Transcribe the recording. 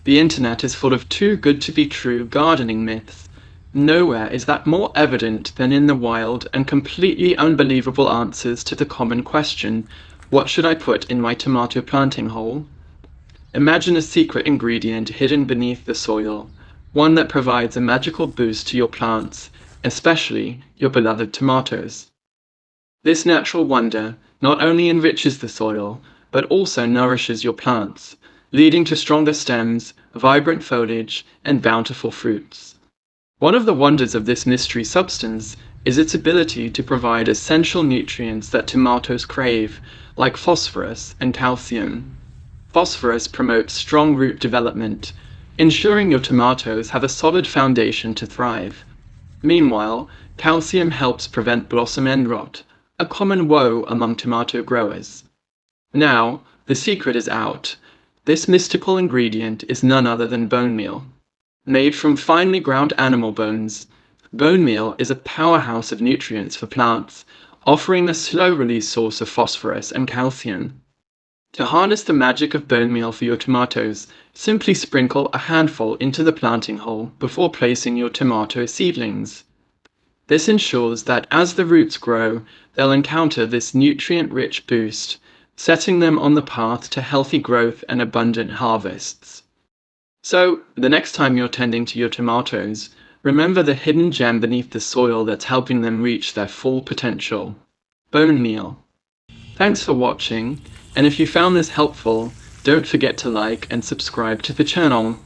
The internet is full of too good to be true gardening myths. Nowhere is that more evident than in the wild and completely unbelievable answers to the common question, what should I put in my tomato planting hole? Imagine a secret ingredient hidden beneath the soil, one that provides a magical boost to your plants, especially your beloved tomatoes. This natural wonder not only enriches the soil, but also nourishes your plants, leading to stronger stems, vibrant foliage, and bountiful fruits. One of the wonders of this mystery substance is its ability to provide essential nutrients that tomatoes crave, like phosphorus and calcium. Phosphorus promotes strong root development, ensuring your tomatoes have a solid foundation to thrive. Meanwhile, calcium helps prevent blossom end rot, a common woe among tomato growers. Now, the secret is out. This mystical ingredient is none other than bone meal. Made from finely ground animal bones, bone meal is a powerhouse of nutrients for plants, offering a slow-release source of phosphorus and calcium. To harness the magic of bone meal for your tomatoes, simply sprinkle a handful into the planting hole before placing your tomato seedlings. This ensures that as the roots grow, they'll encounter this nutrient-rich boost, setting them on the path to healthy growth and abundant harvests. So, the next time you're tending to your tomatoes, remember the hidden gem beneath the soil that's helping them reach their full potential. Bone meal. Thanks for watching, and if you found this helpful, don't forget to like and subscribe to the channel.